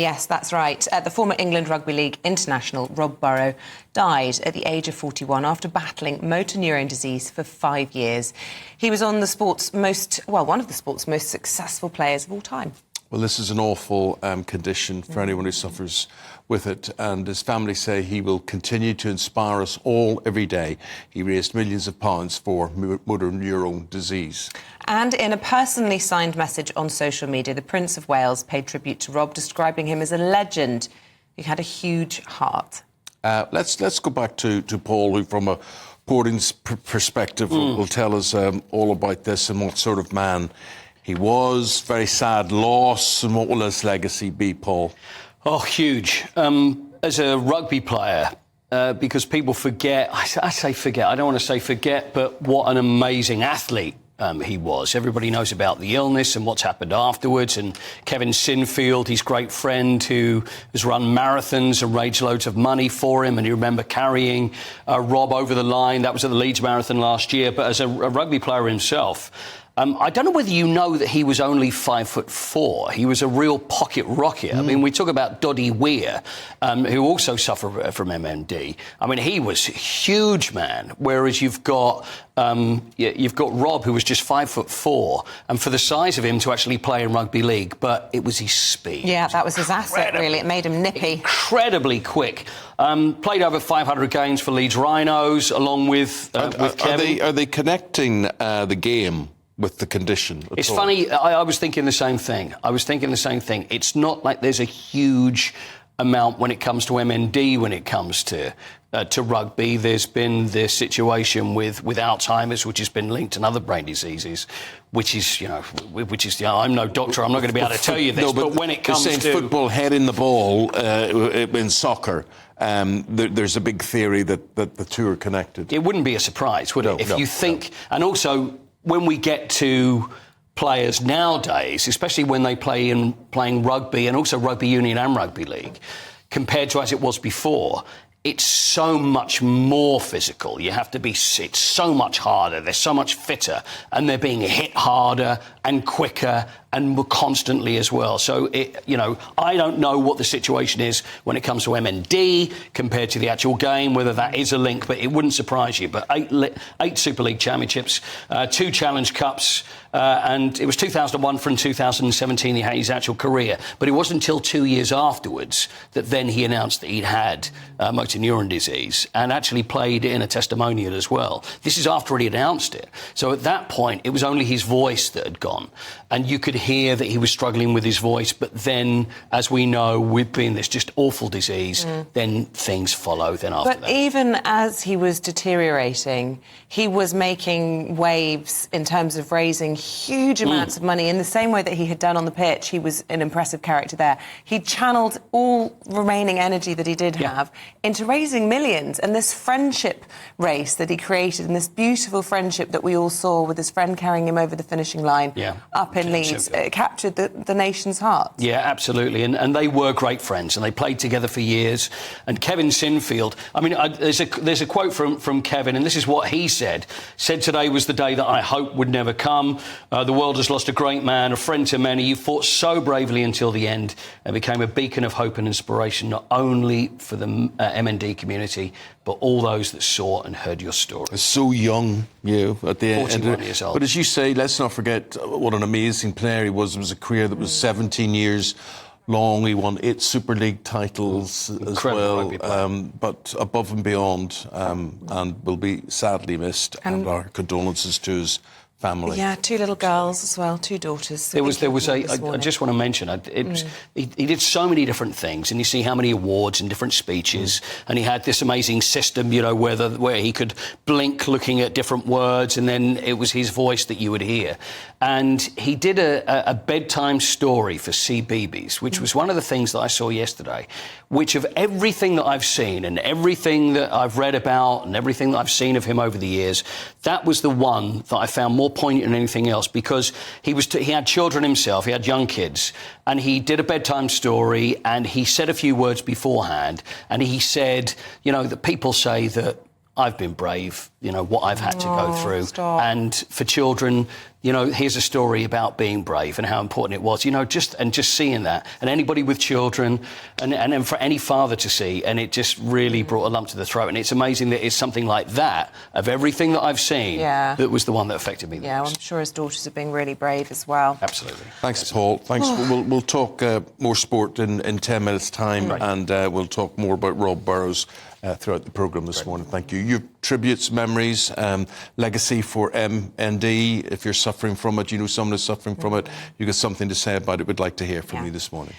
Yes, that's right. The former England Rugby League international, Rob Burrow, died at the age of 41 after battling motor neurone disease for 5 years. He was one of the sport's most successful players of all time. Well, this is an awful condition for anyone who suffers with it, and his family say he will continue to inspire us all every day. He raised millions of pounds for Motor Neurone Disease. And in a personally signed message on social media, the Prince of Wales paid tribute to Rob, describing him as a legend who had a huge heart. Let's go back to Paul, who from a sporting perspective will tell us all about this and what sort of man he was. Very sad loss. And what will his legacy be, Paul? Oh, huge. As a rugby player, because people forget, I say forget, I don't want to say forget, but what an amazing athlete he was. Everybody knows about the illness and what's happened afterwards. And Kevin Sinfield, his great friend who has run marathons and raised loads of money for him. And you remember carrying Rob over the line. That was at the Leeds Marathon last year. But as a rugby player himself, I don't know whether you know that he was only 5'4". He was a real pocket rocket. I mean, we talk about Doddy Weir, who also suffered from MND. I mean, he was a huge man, whereas you've got Rob, who was just 5'4", and for the size of him to actually play in Rugby League, but it was his speed. Yeah, that was his asset, really. It made him nippy. Incredibly quick. Played over 500 games for Leeds Rhinos, along with Kevin. Are they connecting the game with the condition? It's funny, I was thinking the same thing. It's not like there's a huge amount when it comes to MND, when it comes to rugby. There's been this situation with Alzheimer's, which has been linked to other brain diseases, which is, I'm no doctor, I'm not going to be able to tell you this, no, but when it comes to football, heading the ball in soccer, there's a big theory that the two are connected. It wouldn't be a surprise, would it? If you think, and also when we get to players nowadays, especially when they playing rugby and also rugby union and rugby league, compared to as it was before, it's so much more physical. You have to be, it's so much harder. They're so much fitter, and they're being hit harder and quicker and more constantly as well. So, I don't know what the situation is when it comes to MND compared to the actual game, whether that is a link, but it wouldn't surprise you. But eight Super League championships, 2 Challenge Cups, and it was 2001 from 2017 he had his actual career. But it wasn't until 2 years afterwards that then he announced that he'd had motor neurone disease and actually played in a testimonial as well. This is after he announced it. So at that point, it was only his voice that had gone. And you could hear that he was struggling with his voice. But then, as we know, with being this just awful disease, then things follow then after that. But even as he was deteriorating, he was making waves in terms of raising huge amounts of money in the same way that he had done on the pitch. He was an impressive character there. He channeled all remaining energy that he did have into raising millions. And this friendship race that he created, and this beautiful friendship that we all saw with his friend carrying him over the finishing line up in Leeds, captured the nation's heart. Yeah, absolutely. And they were great friends, and they played together for years. And Kevin Sinfield, I mean, there's a quote from Kevin, and this is what he said. Today was the day that I hoped would never come. The world has lost a great man, a friend to many. You fought so bravely until the end and became a beacon of hope and inspiration, not only for the MND community, but all those that saw and heard your story. So young, at the end. 41 years old. But as you say, let's not forget what an amazing player he was. It was a career that was 17 years long. He won 8 Super League titles as well, but above and beyond, and will be sadly missed. And our condolences to his family. Yeah, 2 little girls as well, 2 daughters. I just want to mention, he did so many different things, and you see how many awards and different speeches, and he had this amazing system, where he could blink looking at different words, and then it was his voice that you would hear. And he did a bedtime story for CBeebies, which was one of the things that I saw yesterday, which of everything that I've seen and everything that I've read about and everything that I've seen of him over the years, that was the one that I found more poignant than anything else, because he had children himself, he had young kids, and he did a bedtime story, and he said a few words beforehand, and he said, that people say that I've been brave, what I've had to go through. Stop. And for children, you know, here's a story about being brave and how important it was, you know, just seeing that, and anybody with children, and then for any father to see, and it just really brought a lump to the throat. And it's amazing that it's something like that, of everything that I've seen, that was the one that affected me the most. I'm sure his daughters are being really brave as well. Absolutely. Thanks, Paul. Thanks. We'll talk more sport in 10 minutes' time, and we'll talk more about Rob Burrows throughout the programme this morning. Thank you. Your tributes, memories, legacy for MND. If you're suffering from it, you know someone is suffering from it, you've got something to say about it, we'd like to hear from you this morning.